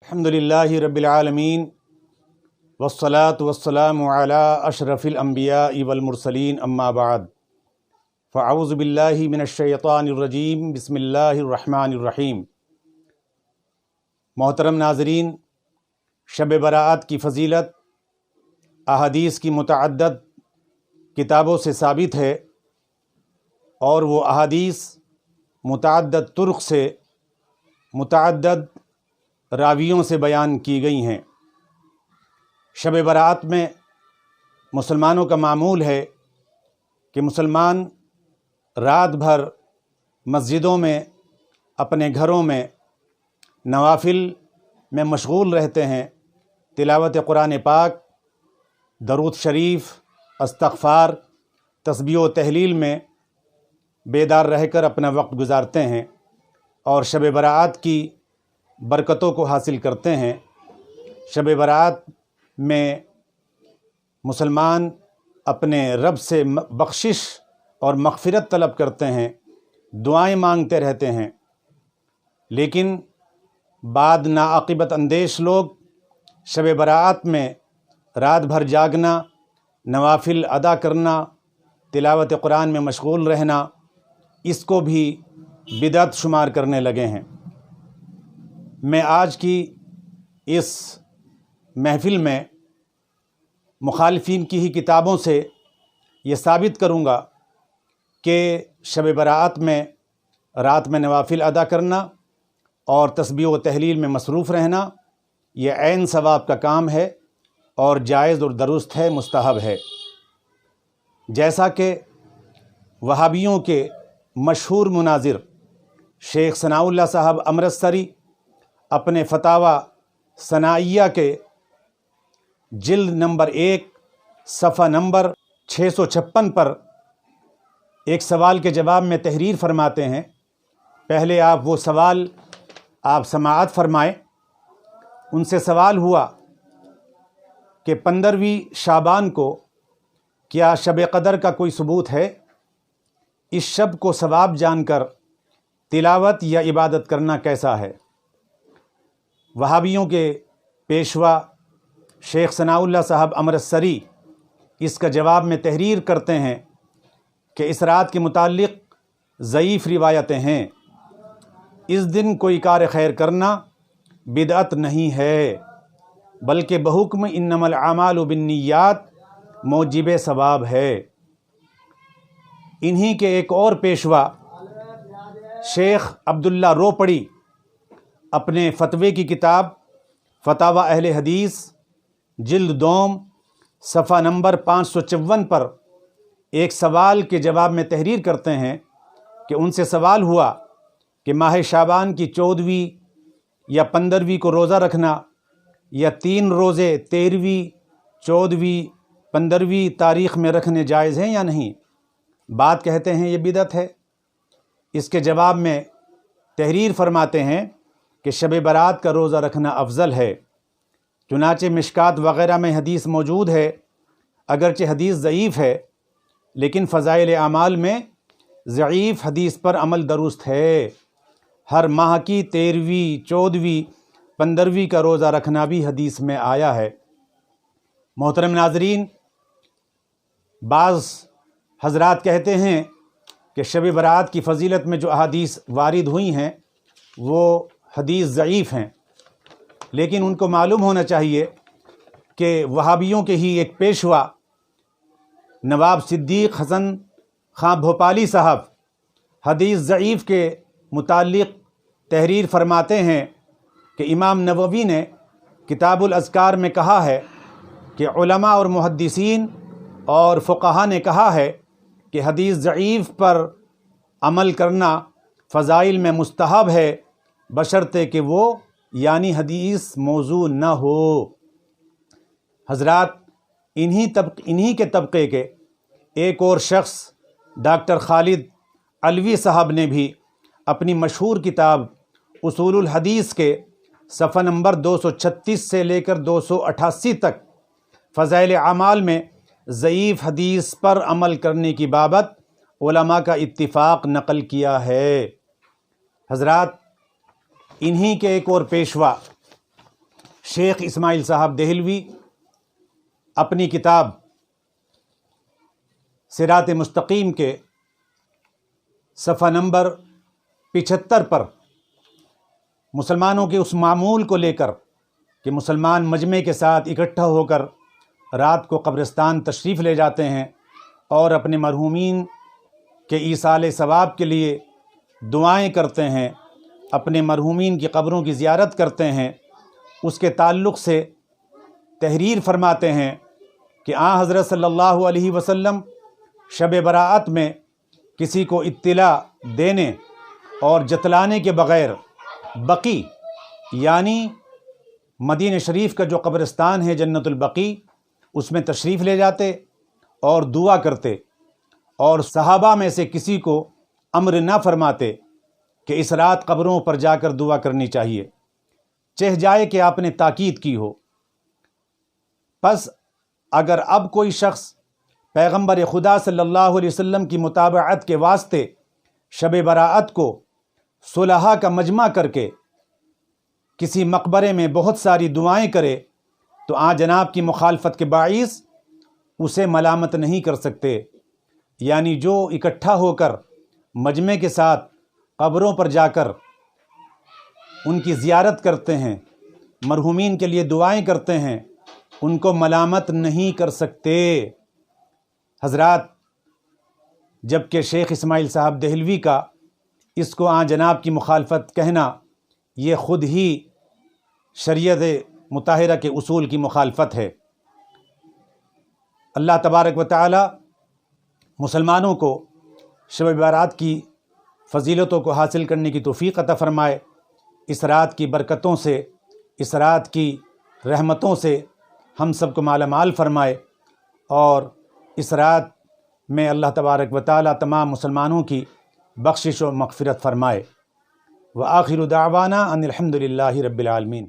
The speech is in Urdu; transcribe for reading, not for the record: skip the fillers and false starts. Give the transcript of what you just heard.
الحمدللہ رب العالمین والصلاة والسلام علی اشرف الانبیاء والمرسلین اما بعد فاعوذ باللہ من الشیطان الرجیم بسم اللہ الرحمن الرحیم۔ محترم ناظرین، شب برأت کی فضیلت احادیث کی متعدد کتابوں سے ثابت ہے، اور وہ احادیث متعدد طرق سے متعدد راویوں سے بیان کی گئی ہیں۔ شب برأت میں مسلمانوں کا معمول ہے کہ مسلمان رات بھر مسجدوں میں، اپنے گھروں میں نوافل میں مشغول رہتے ہیں، تلاوت قرآن پاک، درود شریف، استغفار، تسبیح و تہلیل میں بیدار رہ کر اپنا وقت گزارتے ہیں اور شب برأت کی برکتوں کو حاصل کرتے ہیں۔ شب برأت میں مسلمان اپنے رب سے بخشش اور مغفرت طلب کرتے ہیں، دعائیں مانگتے رہتے ہیں، لیکن بعد ناعاقبت اندیش لوگ شب برأت میں رات بھر جاگنا، نوافل ادا کرنا، تلاوت قرآن میں مشغول رہنا، اس کو بھی بدعت شمار کرنے لگے ہیں۔ میں آج کی اس محفل میں مخالفین کی ہی کتابوں سے یہ ثابت کروں گا کہ شب برأت میں رات میں نوافل ادا کرنا اور تسبیح و تہلیل میں مصروف رہنا یہ عین ثواب کا کام ہے اور جائز اور درست ہے، مستحب ہے۔ جیسا کہ وہابیوں کے مشہور مناظر شیخ ثناء اللہ صاحب امرتسری اپنے فتاوی ثنائیہ کے جلد نمبر 1 صفحہ نمبر 656 پر ایک سوال کے جواب میں تحریر فرماتے ہیں۔ پہلے آپ وہ سوال سماعت فرمائیں۔ ان سے سوال ہوا کہ 15ویں شعبان کو کیا شب قدر کا کوئی ثبوت ہے؟ اس شب کو ثواب جان کر تلاوت یا عبادت کرنا کیسا ہے؟ وہابیوں کے پیشوا شیخ ثناء اللہ صاحب امرتسری اس کا جواب میں تحریر کرتے ہیں کہ اس رات کے متعلق ضعیف روایتیں ہیں۔ اس دن کوئی کار خیر کرنا بدعت نہیں ہے، بلکہ بحکم انما الاعمال بالنیات موجب ثواب ہے۔ انہی کے ایک اور پیشوا شیخ عبداللہ روپڑی اپنے فتوے کی کتاب فتاوی اہل حدیث جلد 2 صفحہ نمبر 554 پر ایک سوال کے جواب میں تحریر کرتے ہیں کہ ان سے سوال ہوا کہ ماہ شعبان کی 14ویں یا 15ویں کو روزہ رکھنا یا 3 روزے 13ویں، 14ویں، 15ویں تاریخ میں رکھنے جائز ہیں یا نہیں؟ بات کہتے ہیں یہ بدعت ہے۔ اس کے جواب میں تحریر فرماتے ہیں کہ شب برأت کا روزہ رکھنا افضل ہے، چنانچہ مشکات وغیرہ میں حدیث موجود ہے، اگرچہ حدیث ضعیف ہے لیکن فضائل اعمال میں ضعیف حدیث پر عمل درست ہے۔ ہر ماہ کی 13ویں، 14ویں، 15ویں کا روزہ رکھنا بھی حدیث میں آیا ہے۔ محترم ناظرین، بعض حضرات کہتے ہیں کہ شب برأت کی فضیلت میں جو احادیث وارد ہوئی ہیں وہ حدیث ضعیف ہیں، لیکن ان کو معلوم ہونا چاہیے کہ وہابیوں کے ہی ایک پیشوا نواب صدیق حسن خاں بھوپالی صاحب حدیث ضعیف کے متعلق تحریر فرماتے ہیں کہ امام نووی نے کتاب الاذکار میں کہا ہے کہ علماء اور محدثین اور فقہا نے کہا ہے کہ حدیث ضعیف پر عمل کرنا فضائل میں مستحب ہے، بشرطے کہ وہ یعنی حدیث موضوع نہ ہو۔ حضرات، انہی کے طبقے کے ایک اور شخص ڈاکٹر خالد علوی صاحب نے بھی اپنی مشہور کتاب اصول الحدیث کے صفحہ نمبر 236 سے لے کر 288 تک فضائل اعمال میں ضعیف حدیث پر عمل کرنے کی بابت علماء کا اتفاق نقل کیا ہے۔ حضرات، انہی کے ایک اور پیشوا شیخ اسماعیل صاحب دہلوی اپنی کتاب صراط مستقیم کے صفحہ نمبر 75 پر مسلمانوں کے اس معمول کو لے کر کہ مسلمان مجمع کے ساتھ اکٹھا ہو کر رات کو قبرستان تشریف لے جاتے ہیں اور اپنے مرحومین کے ایصال ثواب کے لیے دعائیں کرتے ہیں، اپنے مرحومین کی قبروں کی زیارت کرتے ہیں، اس کے تعلق سے تحریر فرماتے ہیں کہ حضرت صلی اللہ علیہ وسلم شب براءت میں کسی کو اطلاع دینے اور جتلانے کے بغیر بقیع یعنی مدینہ شریف کا جو قبرستان ہے جنت البقیع، اس میں تشریف لے جاتے اور دعا کرتے، اور صحابہ میں سے کسی کو امر نہ فرماتے کہ اس رات قبروں پر جا کر دعا کرنی چاہیے، چہ جائے کہ آپ نے تاکید کی ہو۔ پس اگر اب کوئی شخص پیغمبر خدا صلی اللہ علیہ وسلم کی متابعت کے واسطے شب براءت کو صلحاء کا مجمع کر کے کسی مقبرے میں بہت ساری دعائیں کرے تو جناب کی مخالفت کے باعث اسے ملامت نہیں کر سکتے، یعنی جو اکٹھا ہو کر مجمع کے ساتھ قبروں پر جا کر ان کی زیارت کرتے ہیں، مرحومین کے لیے دعائیں کرتے ہیں، ان کو ملامت نہیں کر سکتے۔ حضرات، جبکہ شیخ اسماعیل صاحب دہلوی کا اس کو جناب کی مخالفت کہنا یہ خود ہی شریعت مطہرہ کے اصول کی مخالفت ہے۔ اللہ تبارک و تعالی مسلمانوں کو شب برات کی فضیلتوں کو حاصل کرنے کی توفیق عطا فرمائے، اس رات کی برکتوں سے، اس رات کی رحمتوں سے ہم سب کو مالا مال فرمائے، اور اس رات میں اللہ تبارک و تعالی تمام مسلمانوں کی بخشش و مغفرت فرمائے۔ وآخر دعوانا ان الحمد للہ رب العالمین۔